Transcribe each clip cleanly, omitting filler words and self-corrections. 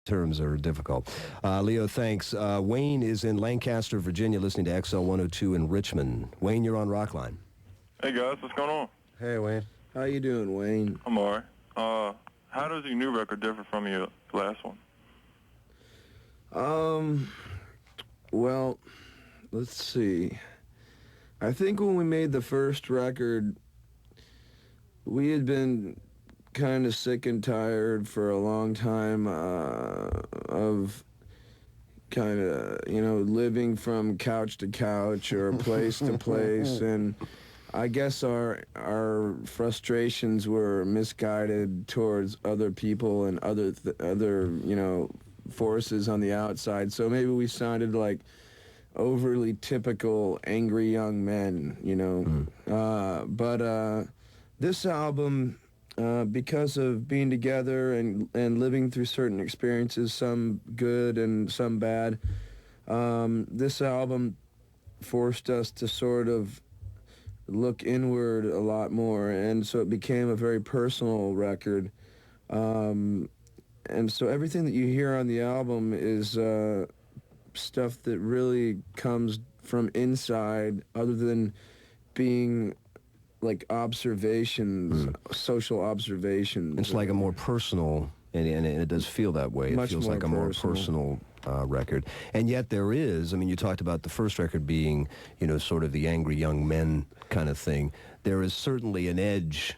terms are difficult. Leo, thanks. Wayne is in Lancaster, Virginia, listening to XL 102 in Richmond. Wayne, you're on Rockline. Hey, guys. What's going on? Hey, Wayne. How you doing, Wayne? I'm all right. How does your new record differ from your last one? Well, let's see. I think when we made the first record, we had been kind of sick and tired for a long time of kind of, living from couch to couch or place to place, and I guess our frustrations were misguided towards other people and other forces on the outside. So maybe we sounded like overly typical angry young men, But this album, because of being together and living through certain experiences, some good and some bad, this album forced us to sort of look inward a lot more, and so it became a very personal record. And so everything that you hear on the album is stuff that really comes from inside, other than being like observations, social observations. It's like a more personal, and it does feel that way. It feels like a more personal record. And yet there is, you talked about the first record being, sort of the angry young men kind of thing. There is certainly an edge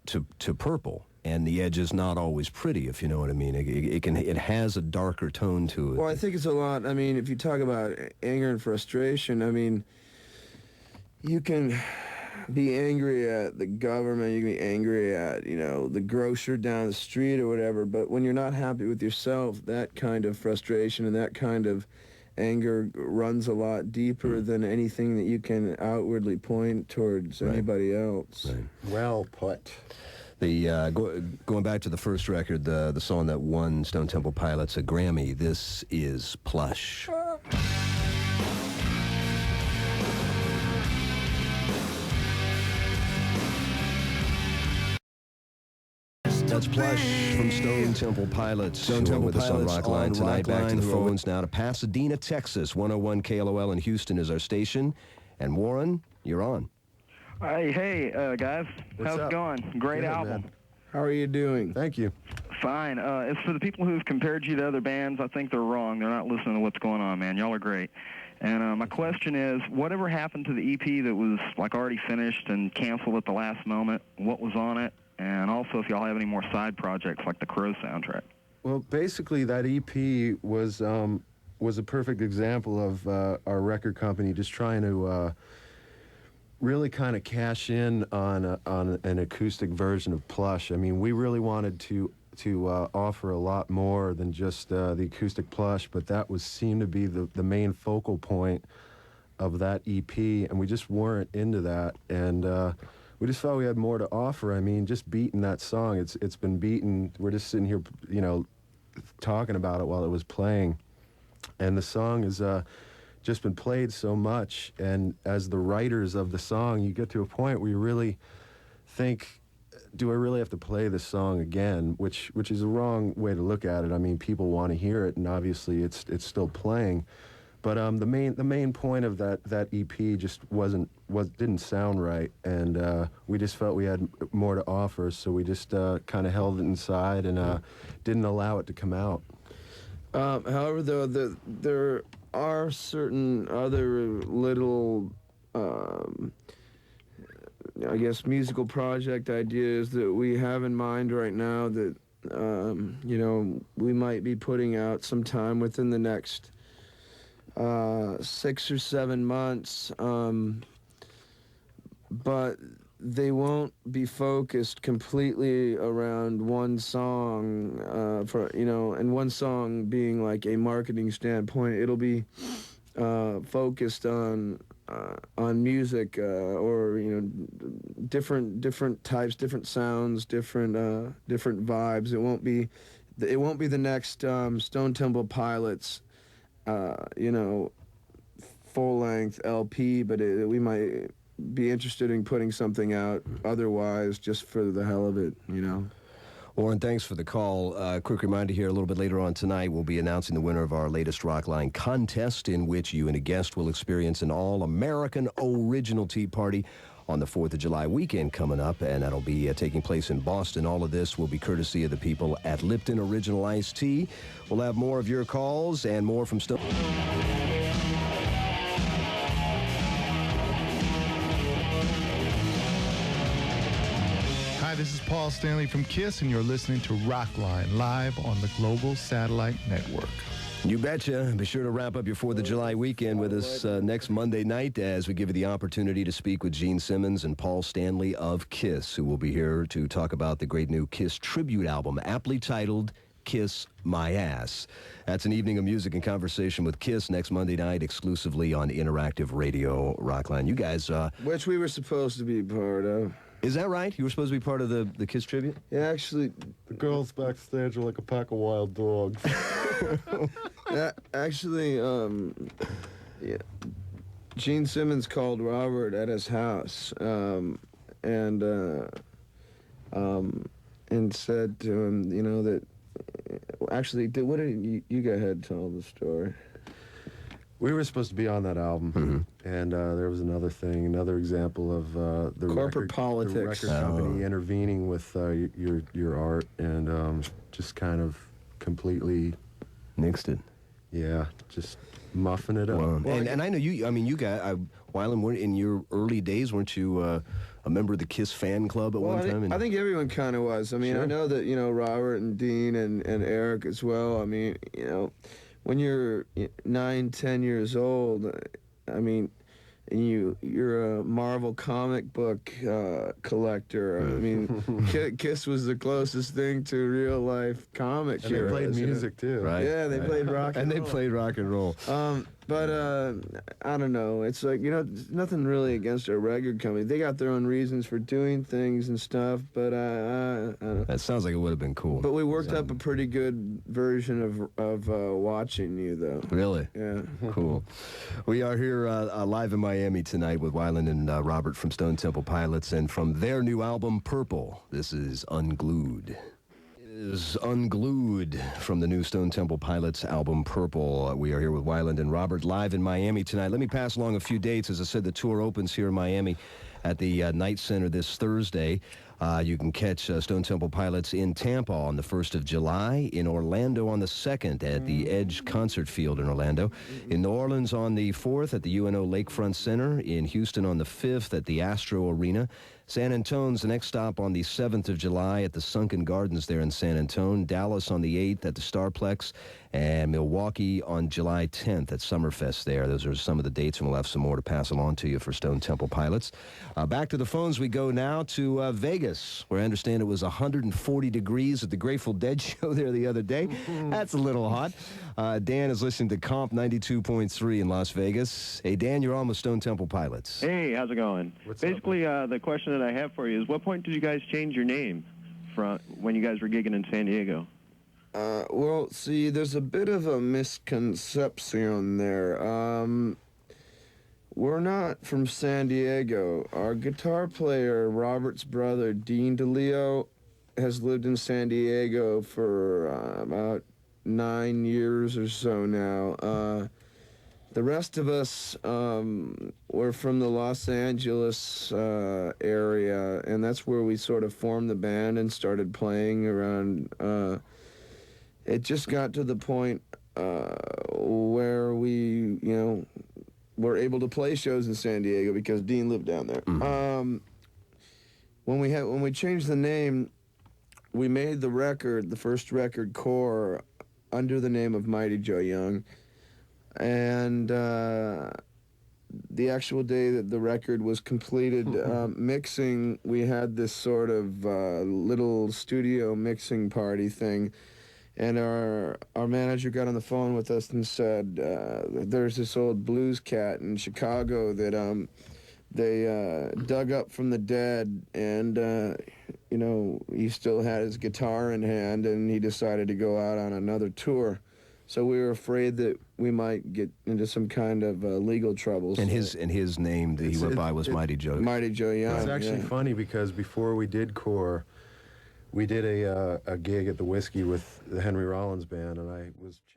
to Purple. And the edge is not always pretty, if you know what I mean. It has a darker tone to it. Well, I think it's a lot. If you talk about anger and frustration, you can be angry at the government, you can be angry at, the grocer down the street or whatever, but when you're not happy with yourself, that kind of frustration and that kind of anger runs a lot deeper than anything that you can outwardly point towards anybody else. Right. Well put. Going back to the first record, the song that won Stone Temple Pilots a Grammy, this is Plush. That's Plush from Stone Temple Pilots. Stone Temple with us on Rockline tonight. Back to the phones now to Pasadena, Texas. 101 KLOL in Houston is our station. And Warren, you're on. Hey, guys. How's it going? Great album. Man. How are you doing? Thank you. Fine. As for the people who've compared you to other bands, I think they're wrong. They're not listening to what's going on, man. Y'all are great. And my question is, whatever happened to the EP that was already finished and canceled at the last moment? What was on it? And also, if y'all have any more side projects like the Crow soundtrack. Well, basically, that EP was a perfect example of our record company just trying to really kind of cash in on an acoustic version of Plush. We really wanted to offer a lot more than just the acoustic Plush, but that seemed to be the main focal point of that EP, and we just weren't into that. And we just felt we had more to offer. Just beating that song, it's been beaten. We're just sitting here, talking about it while it was playing, and the song is just been played so much. And as the writers of the song, you get to a point where you really think, do I really have to play this song again? Which is a wrong way to look at it. People want to hear it, and obviously it's still playing. But the main point of that EP just didn't sound right, and we just felt we had more to offer, so we just kind of held it inside and didn't allow it to come out. However, though, there are certain other little, musical project ideas that we have in mind right now that, we might be putting out sometime within the next 6 or 7 months, but they won't be focused completely around one song, and one song being like a marketing standpoint. It'll be focused on music, or different types, different sounds, different vibes. It won't be the next Stone Temple Pilots full-length LP, but we might be interested in putting something out otherwise, just for the hell of it, Warren, thanks for the call. Quick reminder here, a little bit later on tonight, we'll be announcing the winner of our latest Rockline contest, in which you and a guest will experience an all-American original tea party on the 4th of July weekend coming up, and that'll be taking place in Boston. All of this will be courtesy of the people at Lipton Original Iced Tea. We'll have more of your calls and more from Stone. Hi, this is Paul Stanley from KISS, and you're listening to Rockline, live on the Global Satellite Network. You betcha. Be sure to wrap up your 4th of July weekend with us next Monday night as we give you the opportunity to speak with Gene Simmons and Paul Stanley of KISS, who will be here to talk about the great new KISS tribute album, aptly titled Kiss My Ass. That's an evening of music and conversation with KISS next Monday night, exclusively on Interactive Radio Rockline. You guys... which we were supposed to be part of. Is that right? You were supposed to be part of the KISS tribute? Yeah, actually... The girls backstage are like a pack of wild dogs. Actually, yeah, Gene Simmons called Robert at his house, and said to him, you know, that... Actually, what did you go ahead and tell the story? We were supposed to be on that album, and there was another example of the corporate politics, the record company intervening with your art, and just kind of completely nixed it. Yeah, just muffing it up. Well, and I know you. I mean, you got Weiland. In your early days, weren't you a member of the KISS fan club at one time? I think everyone kind of was. I mean, sure. I know that Robert and Dean and Eric as well. I mean, when you're 9, 10 years old, I mean, and you're a Marvel comic book collector. I mean, KISS was the closest thing to real life comic heroes. And they played music too, right? Yeah, they played rock and roll. And they played rock and roll. But I don't know. It's like, nothing really against our record company. They got their own reasons for doing things and stuff, but I don't know. That sounds like it would have been cool. But we worked up a pretty good version of Watching You, though. Really? Yeah. Cool. We are here live in Miami tonight with Weiland and Robert from Stone Temple Pilots, and from their new album, Purple, this is Unglued. Is Unglued from the new Stone Temple Pilots album, Purple. We are here with Weiland and Robert live in Miami tonight. Let me pass along a few dates. As I said, the tour opens here in Miami at the Night Center this Thursday. You can catch Stone Temple Pilots in Tampa on the 1st of July, in Orlando on the 2nd at the Edge Concert Field in Orlando, in New Orleans on the 4th at the UNO Lakefront Center, in Houston on the 5th at the Astro Arena, San Antonio's the next stop on the 7th of July at the Sunken Gardens there in San Antonio, Dallas on the 8th at the Starplex, and Milwaukee on July 10th at Summerfest there. Those are some of the dates, and we'll have some more to pass along to you for Stone Temple Pilots. Back to the phones we go now to Vegas, where I understand it was 140 degrees at the Grateful Dead show there the other day. That's a little hot. Dan is listening to Comp 92.3 in Las Vegas. Hey, Dan, you're on with Stone Temple Pilots. Hey, how's it going? Basically, the question that I have for you is, what point did you guys change your name from when you guys were gigging in San Diego? Well, see, there's a bit of a misconception there. We're not from San Diego. Our guitar player, Robert's brother, Dean DeLeo, has lived in San Diego for about 9 years or so now. The rest of us were from the Los Angeles area, and that's where we sort of formed the band and started playing around. It just got to the point where we, were able to play shows in San Diego because Dean lived down there. When we changed the name, we made the first record, Core, under the name of Mighty Joe Young. And the actual day that the record was completed mixing, we had this sort of little studio mixing party thing. And our manager got on the phone with us and said, there's this old blues cat in Chicago that they dug up from the dead, and he still had his guitar in hand, and he decided to go out on another tour. So we were afraid that we might get into some kind of legal troubles. And his name that he went by was Mighty Joe. Mighty Joe Young. It's actually funny because before we did Core, we did a gig at the Whiskey with the Henry Rollins Band, and I was